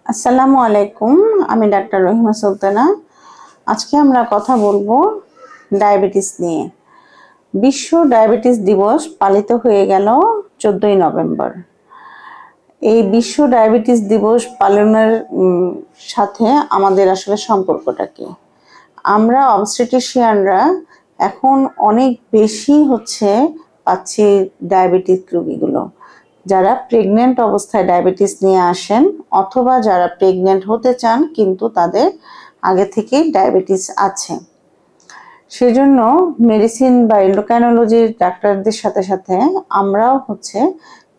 আসসালামু আলাইকুম। আমি ডাক্তার রহিমা সুলতানা। আজকে আমরা কথা বলবো ডায়াবেটিস নিয়ে। বিশ্ব ডায়াবেটিস দিবস পালিত হয়ে গেল 14ই নভেম্বর। এই বিশ্ব ডায়াবেটিস দিবস পালনের সাথে আমাদের আসলে সম্পর্কটা কি? আমরা অবস্টেট্রিশিয়ানরা এখন অনেক বেশি পাচ্ছি ডায়াবেটিস রোগীগুলো, যারা প্রেগনেন্ট অবস্থায় ডায়াবেটিস নিয়ে আসেন অথবা যারা প্রেগনেন্ট হতে চান কিন্তু তাদের আগে থেকেই ডায়াবেটিস আছে। সেজন্য মেডিসিন বা এন্ডোক্রাইনোলজির ডাক্তারদের সাথে সাথে আমরাও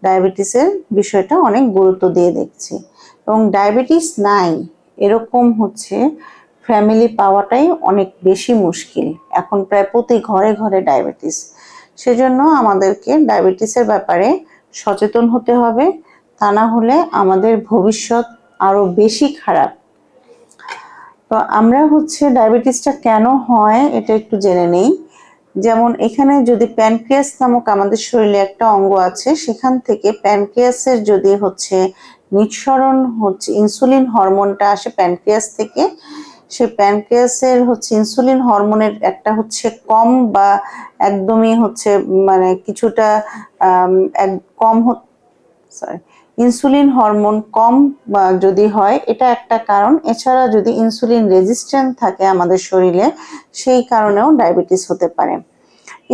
ডায়াবেটিসের বিষয়টা অনেক গুরুত্ব দিয়ে দেখছি। এবং ডায়াবেটিস নাই এরকম ফ্যামিলি পাওয়াটাই অনেক বেশি মুশকিল। এখন প্রায় প্রতি ঘরে ঘরে ডায়াবেটিস। সেজন্য আমাদেরকে ডায়াবেটিসের ব্যাপারে সচেতন হতে হবে, তা না হলে আমাদের ভবিষ্যৎ আরো বেশি খারাপ। তো আমরা ডায়াবেটিসটা কেন হয় এটা একটু জেনে নেই। যেমন এখানে যদি প্যানক্রিয়াস নামক আমাদের শরীরে একটা অঙ্গ আছে, সেখান থেকে প্যানক্রিয়াসের যদি নিঃসরণ ইনসুলিন হরমোনটা আসে প্যানক্রিয়াস থেকে, সে প্যানক্রিয়াসের ইনসুলিন হরমোনের একটা কম বা একদমই মানে কিছুটা কম সরি ইনসুলিন হরমোন কম যদি হয়, এটা একটা কারণ। এছাড়া যদি ইনসুলিন রেজিস্ট্যান্ট থাকে আমাদের শরীরে, সেই কারণেও ডায়াবেটিস হতে পারে।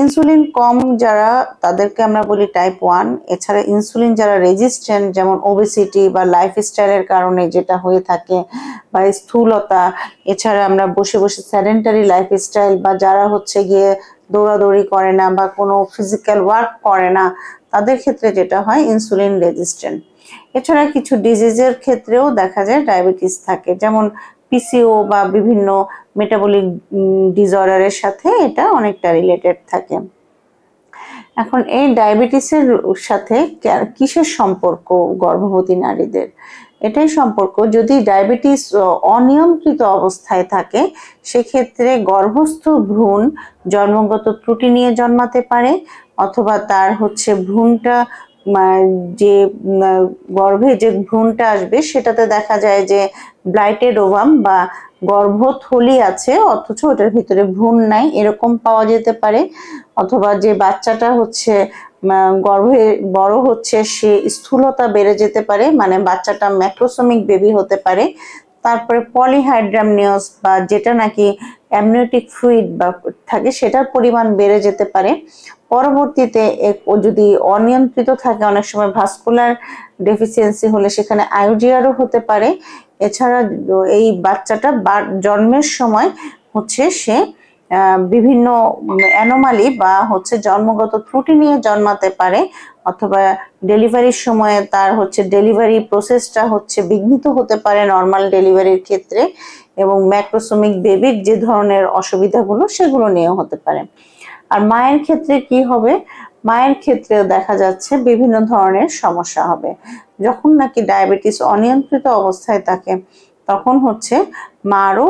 ইনসুলিন কম যারা, তাদেরকে আমরা বলি টাইপ 1। এছাড়া ইনসুলিন যারা রেজিস্ট্যান্ট, যেমন ওবেসিটি বা লাইফস্টাইলের কারণে যেটা হয়ে থাকে, বা স্থূলতা, এছাড়া আমরা বসে বসে স্যাডেন্টারি লাইফস্টাইল, বা যারা গিয়ে দৌড়াদৌড়ি করে না বা কোনো ফিজিক্যাল ওয়ার্ক করে না, তাদের ক্ষেত্রে যেটা হয় ইনসুলিন রেজিস্ট্যান্ট। এছাড়া কিছু ডিজিজের ক্ষেত্রেও দেখা যায় ডায়াবেটিস থাকে, যেমন পিসিও বা বিভিন্ন মেটাবলিক ডিসঅর্ডারের সাথে এটা অনেকটা রিলেটেড থাকে। এখন এই ডায়াবেটিসের সাথে কিসের সম্পর্ক গর্ভবতী নারীদের? এটাই সম্পর্ক, যদি ডায়াবেটিস অনিয়ন্ত্রিত অবস্থায় থাকে, সেক্ষেত্রে গর্ভস্থ ভ্রূণ জন্মগত ত্রুটি নিয়ে জন্মাতে পারে, অথবা তার ভ্রূণটা যে গর্ভে যে ভ্রূণটা আসবে সেটাতে দেখা যায় যে ব্লাইটেড ওভাম বা গর্ভথলি আছে অথচ ওটার ভিতরে ভ্রূণ নাই, এরকম পাওয়া যেতে পারে। অথবা যে বাচ্চাটা গর্ভে বড় সে স্থূলতা বেড়ে যেতে পারে, মানে বাচ্চাটা ম্যাক্রোসোমিক বেবি হতে পারে। তারপরে পলিহাইড্রামনিয়াস বা যেটা নাকি অ্যামনিওটিক ফ্লুইড বা থাকে, সেটার পরিমাণ বেড়ে যেতে পারে। পরবর্তীতে যদি অনিয়ন্ত্রিত থাকে, অনেক সময় ভাস্কুলার ডেফিসিয়েন্সি হলে সেখানে আইউজিআরও হতে পারে। এছাড়া এই বাচ্চাটা জন্মের সময় সে বিভিন্ন অ্যানোমালি বা জন্মগত ত্রুটি নিয়ে জন্মাতে পারে, অথবা ডেলিভারির সময় তার ডেলিভারি প্রসেসটা বিঘ্নিত হতে পারে নর্মাল ডেলিভারির ক্ষেত্রে, এবং ম্যাক্রোসোমিক বেবির যে ধরনের অসুবিধাগুলো সেগুলো নিয়েও হতে পারে। আর মায়ের ক্ষেত্রে কি হবে? মায়ের ক্ষেত্রেও দেখা যাচ্ছে বিভিন্ন ধরনের সমস্যা হবে। যখন নাকি ডায়াবেটিস অনিয়ন্ত্রিত অবস্থায় থাকে, তখন মারও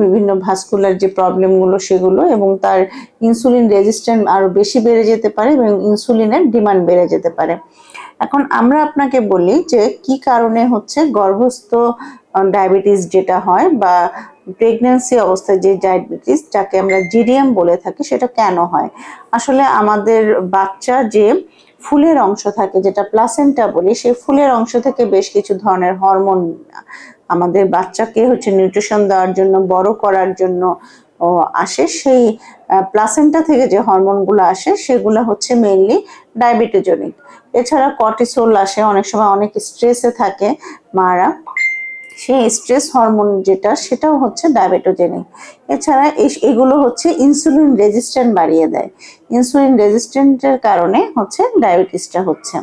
বিভিন্ন ভাস্কুলার যে প্রবলেমগুলো সেগুলো, এবং তার ইনসুলিন রেজিস্ট্যান্ট আরো বেশি বেড়ে যেতে পারে এবং ইনসুলিনের ডিমান্ড বেড়ে যেতে পারে। এখন আমরা আপনাকে বলি যে কি কারণে গর্ভস্থ ডায়াবেটিস যেটা হয়, বা প্রেগন্যান্সি অবস্থায় যে ডায়াবেটিস, যাকে আমরা জিডিএম বলে থাকি, সেটা কেন হয়? আসলে আমাদের বাচ্চা যে ফুলের অংশ থাকে, যেটা প্লাসেন্টা বলি, সেই ফুলের অংশ থেকে বেশ কিছু ধরনের হরমোন আমাদের বাচ্চাকে নিউট্রিশন দেওয়ার জন্য, বড় করার জন্য আসে। সেই প্লাসেন্টা থেকে যে হরমোনগুলো আসে সেগুলো মেইনলি ডায়াবেটোজেনিক। এছাড়া কর্টিসোল আসে, অনেক সময় অনেক স্ট্রেসে থাকে মারা, সেই স্ট্রেস হরমোন যেটা, সেটাও ডায়াবেটোজেনিক। এছাড়া এগুলো ইনসুলিন রেজিস্ট্যান্ট বাড়িয়ে দেয়। ইনসুলিন রেজিস্ট্যান্টের কারণে ডায়াবেটিসটা হচ্ছে।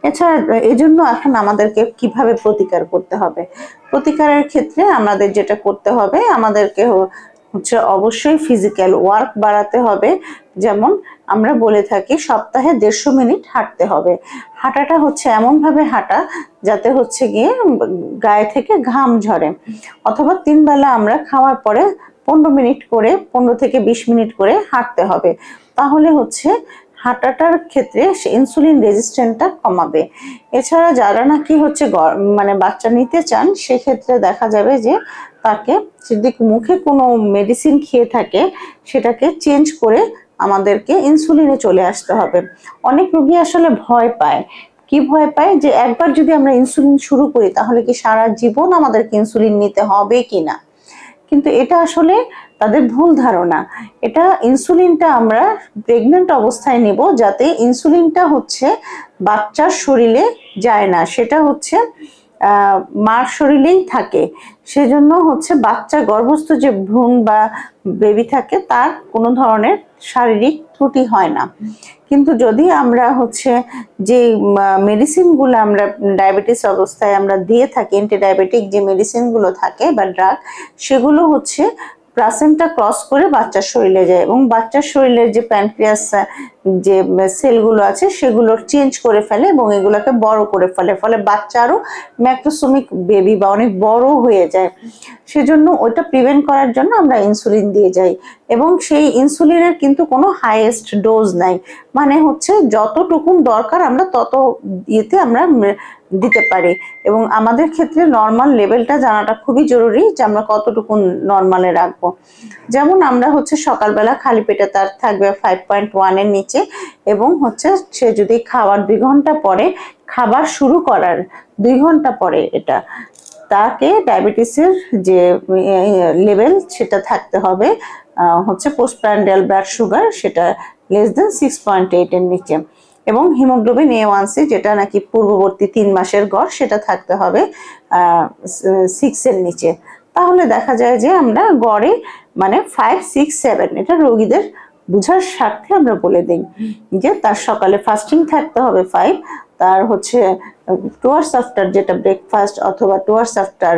এছাড়া এজন্য এখন আমাদেরকে কিভাবে প্রতিকার করতে হবে? প্রতিকারের ক্ষেত্রে আমাদের যেটা করতে হবে, আমাদেরকে অবশ্যই ফিজিক্যাল ওয়ার্ক বাড়াতে হবে। যেমন আমরা বলে থাকি সপ্তাহে 150 মিনিট হাঁটতে হবে। হাঁটাটা এমন ভাবে হাঁটা যাতে গিয়ে গায়ে থেকে ঘাম ঝরে, অথবা 3 বেলা আমরা খাওয়ার পরে 15 মিনিট করে, 15 থেকে 20 মিনিট করে হাঁটতে হবে। তাহলে হাঁটাটার ক্ষেত্রে ইনসুলিন রেজিস্ট্যান্টটা কমাবে। এছাড়া যারা নাকি হচ্ছে মানে বাচ্চা নিতে চান, সেক্ষেত্রে দেখা যাবে যে তাকে যদি মুখে কোনো মেডিসিন খেয়ে থাকে সেটাকে চেঞ্জ করে আমাদেরকে ইনসুলিনে চলে আসতে হবে। অনেক রোগী আসলে ভয় পায়। কি ভয় পায়? যে একবার যদি আমরা ইনসুলিন শুরু করি তাহলে কি সারা জীবন আমাদেরকে ইনসুলিন নিতে হবে কিনা। কিন্তু এটা আসলে তাদের ভুল ধারণা। এটা ইনসুলিনটা আমরা প্রেগন্যান্ট অবস্থায় নেব, যাতে ইনসুলিনটা হচ্ছে বাচ্চার শরীরে যায় না, সেটা হচ্ছে মার শরীরেই থাকে। সেজন্য হচ্ছে বাচ্চা গর্ভস্থ যে ভ্রূণ বা বেবি থাকে তার কোনো ধরনের শারীরিক ত্রুটি হয় না। কিন্তু যদি আমরা হচ্ছে যে মেডিসিনগুলো আমরা ডায়াবেটিস অবস্থায় আমরা দিয়ে থাকি, অ্যান্টি ডায়াবেটিক যে মেডিসিনগুলো থাকে বা ড্রাগ, সেগুলো হচ্ছে প্লাসেন্টা ক্রস করে বাচ্চার শরীরে যায় এবং বাচ্চার শরীরের যে প্যানক্রিয়াস যে সেলগুলো আছে সেগুলো চেঞ্জ করে ফেলে এবং এগুলোকে বড় করে ফেলে, ফলে বাচ্চা আরো ম্যাক্রোসোমিক বেবি বা অনেক বড় হয়ে যায়। সেজন্য ওটা প্রিভেন্ট করার জন্য আমরা ইনসুলিন দিয়ে যাই এবং সেই ইনসুলিনের কিন্তু কোনো হাইয়েস্ট ডোজ নাই, মানে হচ্ছে যতটুকুন দরকার আমরা তত ইয়েতে আমরা দিতে পারি। এবং আমাদের ক্ষেত্রে নর্মাল লেভেলটা জানাটা খুবই জরুরি, যে আমরা কতটুকুন নর্মালে রাখবো। যেমন আমরা হচ্ছে সকালবেলা খালি পেটে তার থাকবে 5.1 এর নিচে, এবং হচ্ছে সে যদি খাওয়ার 2 ঘন্টা পরে, খাবার শুরু করার 2 ঘন্টা পরে এটা তাকে ডায়াবেটিসের যে লেভেল সেটা থাকতে হবে হচ্ছে পোস্টপ্রান্ডিয়াল ব্লাড সুগার সেটা <6.8 এর নিচে, এবং হিমোগ্লোবিন A1C যেটা নাকি পূর্ববর্তী 3 মাসের গড় সেটা থাকতে হবে 6 এর নিচে। তাহলে দেখা যায় যে আমরা গড়ে মানে 5, 6, 7 এটা রোগীদের বুঝার স্বার্থে আমরা বলে দিই যে তার সকালে ফাস্টিং থাকতে হবে 5, তার হচ্ছে টুয়ার্ডস আফটার যেটা ব্রেকফাস্ট অথবা টুয়ার্ডস আফটার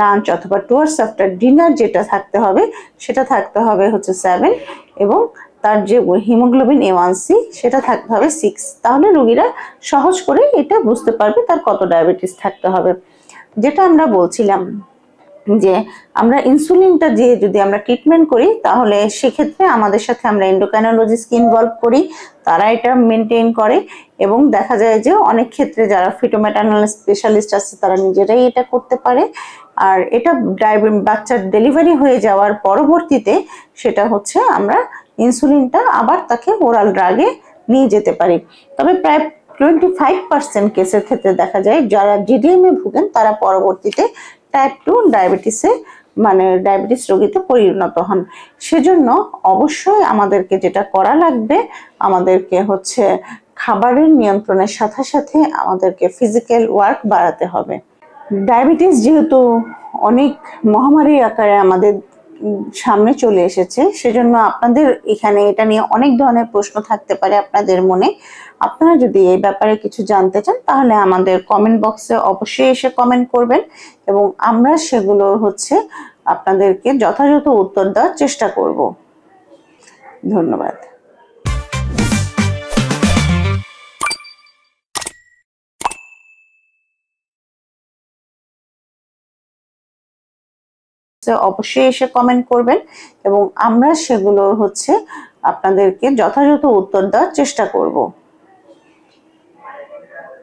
লাঞ্চ অথবা টুয়ার্ডস আফটার ডিনার যেটা থাকতে হবে সেটা থাকতে হবে হচ্ছে 7, এবং তার যে হিমোগ্লোবিন A1C সেটা থাকতে হবে 6। তাহলে রোগীরা সহজ করে এটা বুঝতে পারবে তার কত ডায়াবেটিস থাকতে হবে। যেটা আমরা বলছিলাম যে আমরা ইনসুলিনটা দিয়ে যদি আমরা ট্রিটমেন্ট করি, তাহলে সেক্ষেত্রে আমাদের সাথে আমরা এন্ডোক্রাইনোলজিস্টকে ইনভলভ করি, তারা এটা মেনটেন করে, এবং দেখা যায় যে অনেক ক্ষেত্রে যারা ফিটোমেটার্নাল স্পেশালিস্ট আছে তারা নিজেরাই এটা করতে পারে। আর এটা বাচ্চার ডেলিভারি হয়ে যাওয়ার পরবর্তীতে সেটা হচ্ছে আমরা ইনসুলিনটা আবার তাকে ওরাল ড্রাগে নিয়ে যেতে পারি। তবে প্রায় 25% কেসের ক্ষেত্রে দেখা যায় যারা জিডিএম-এ ভুগেন তারা পরবর্তীতে টাইপ 2 ডায়াবেটিসে মানে ডায়াবেটিস রোগীতে পরিণত হন। সেজন্য অবশ্যই আমাদেরকে যেটা করা লাগবে, আমাদেরকে হচ্ছে খাবারের নিয়ন্ত্রণের সাথে সাথে আমাদেরকে ফিজিক্যাল ওয়ার্ক বাড়াতে হবে। ডায়াবেটিস যেহেতু অনেক মহামারী আকারে আমাদের সামনে চলে এসেছে, সেজন্য আপনাদের এখানে এটা নিয়ে অনেক ধরনের প্রশ্ন থাকতে পারে আপনাদের মনে। আপনারা যদি এই ব্যাপারে কিছু জানতে চান তাহলে আমাদের কমেন্ট বক্সে অবশ্যই এসে কমেন্ট করবেন, এবং আমরা সেগুলোর হচ্ছে আপনাদেরকে যথাযথ উত্তর দেওয়ার চেষ্টা করব। ধন্যবাদ। অবশ্যই এসে কমেন্ট করবেন এবং আমরা সেগুলোর হচ্ছে আপনাদেরকে যথাযথ উত্তর দেওয়ার চেষ্টা করব।